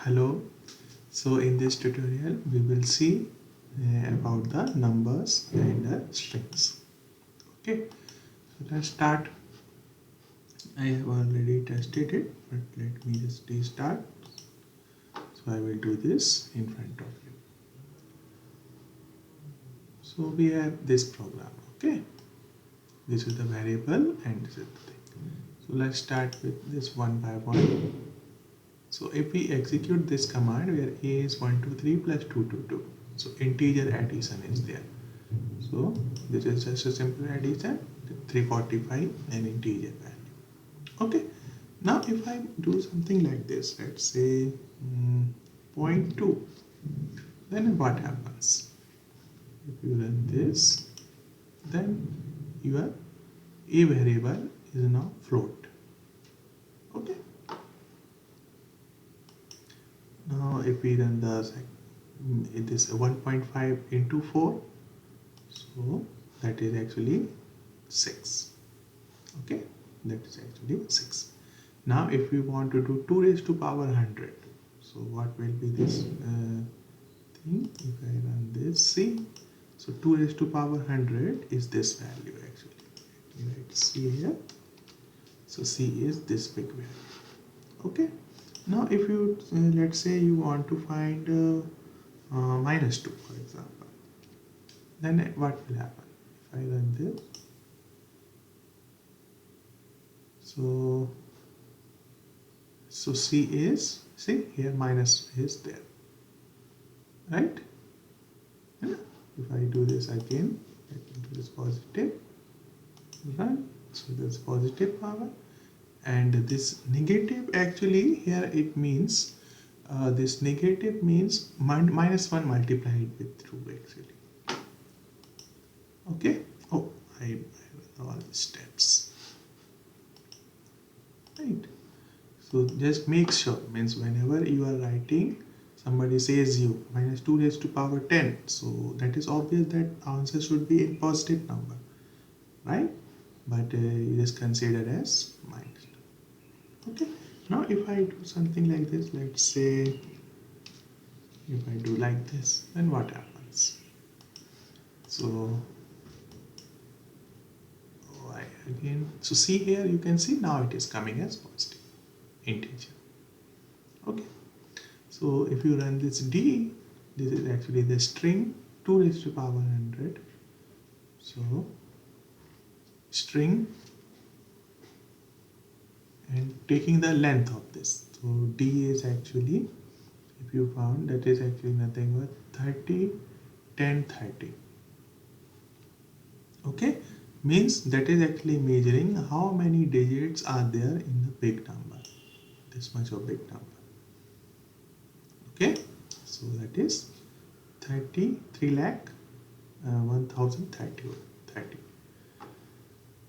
Hello. So in this tutorial we will see about the numbers and the strings. Okay, so let's start. I have already tested it, but let me just restart. So I will do this in front of you. So we have this program. Okay, this is the variable and this is the thing. So let's start with this one by one. So if we execute this command where a is 123 plus 222, so integer addition is there. So this is just a simple addition, 345 and integer value. Okay, now if I do something like this, let's say 0.2, then what happens? If you run this, then your a variable is now float. Okay. Now if we run it is 1.5 into 4, so that is actually 6. Okay, that is actually 6. Now if we want to do 2 raised to power 100, so what will be this thing? If I run this, see, so 2 raised to power 100 is this value actually. Let me write C here. So C is this big value. Okay. Now if you let's say you want to find minus 2 for example, then what will happen if I run this? So C is, see here minus is there, right? And if I do this again, I can do this positive, run, so there's positive power. And this negative, actually here it means this negative means minus 1 multiplied with 2 actually. Okay. Oh, I run all the steps, right? So just make sure, means whenever you are writing, somebody says you minus 2 raised to power 10, so that is obvious that answer should be in positive number, right? But it is considered as minus 2. Okay, now if I do something like this, let's say if I do like this, then what happens? So again, so see here, you can see now it is coming as positive integer. Okay, so if you run this D, this is actually the string 2 raised to power 100. So string and taking the length of this, so D is actually, if you found, that is actually nothing but 30 10 30. Okay, means that is actually measuring how many digits are there in the big number, this much of big number. Okay, so that is 33 lakh 1030.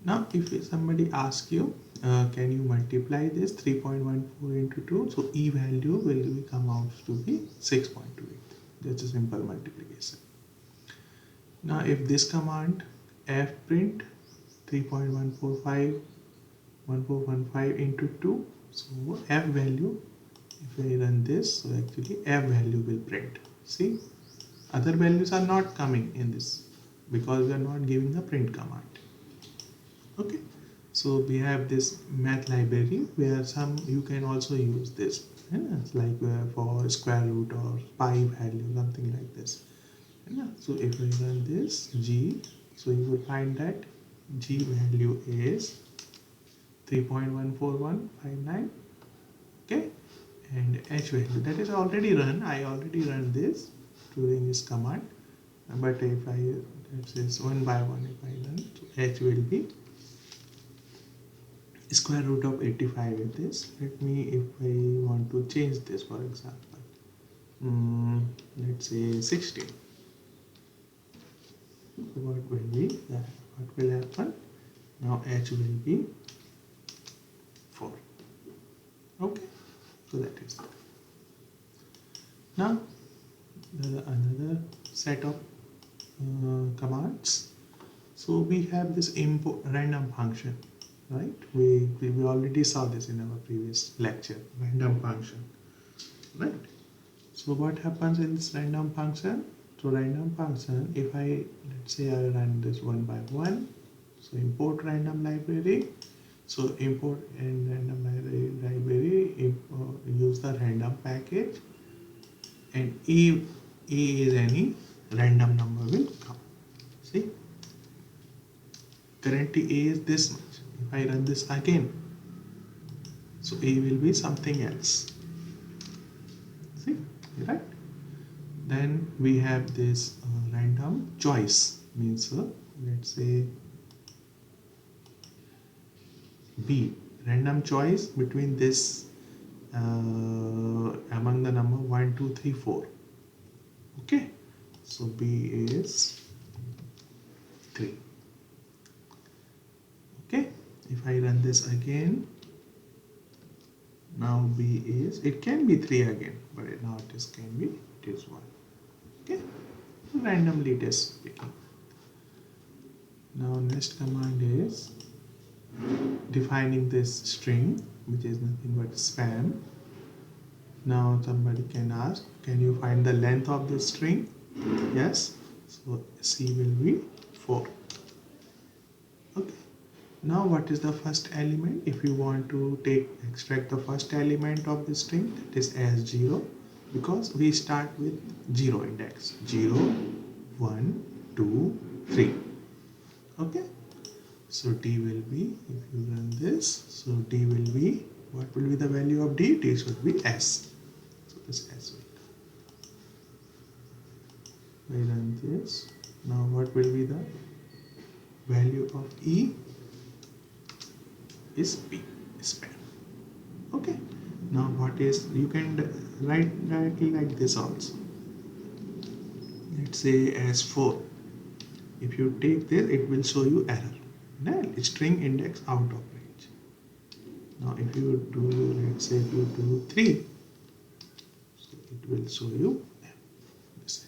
Now if somebody asks you can you multiply this 3.14 into 2, so E value will come out to be 6.28. That's a simple multiplication. Now if this command f print 3.145 1415 into 2, so f value, if I run this, so actually f value will print. See, other values are not coming in this because we are not giving the print command. Okay, so we have this math library where you can also use this. It's like for square root or pi value, something like this. So if we run this G, so you will find that G value is 3.14159. Okay, and H value, that is already run. I already run this during this command, but if I, that is one by one, if I run, so H will be square root of 85 with this. Let me, if I want to change this, for example, let's say 16. What will be that? What will happen? Now H will be 4. Okay, so that is that. Now another set of commands. So we have this import random function, right? We already saw this in our previous lecture, random function. right? So what happens in this random function? So random function, if I, let's say I run this one by one, so import random library. So import and random library, use the random package, and if A is any random number will come. See, currently A is this much. If I run this again, so A will be something else. See, right? Then we have this random choice, means let's say B, random choice between this among the number 1, 2, 3, 4. Okay, so B is 3. Okay, if I run this again, now B is, it can be 3 again, but now it is can be, it is 1. Okay, randomly it is picking. Now next command is defining this string, which is nothing but spam. Now somebody can ask, can you find the length of this string? Yes, so C will be 4. Okay, now what is the first element? If you want to extract the first element of the string, that is S0, because we start with 0 index, 0, 1, 2, 3. Okay, so D will be, if you run this, so D will be, what will be the value of D? D should be S. So this S will come. I run this. Now what will be the value of E? Is P, spam. Okay, now what is, you can write directly like this also. Let's say as 4. If you take this, it will show you error. Now, string index out of range. Now if you do, let's say if you do 3, so it will show you this.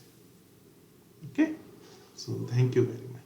Okay, so thank you very much.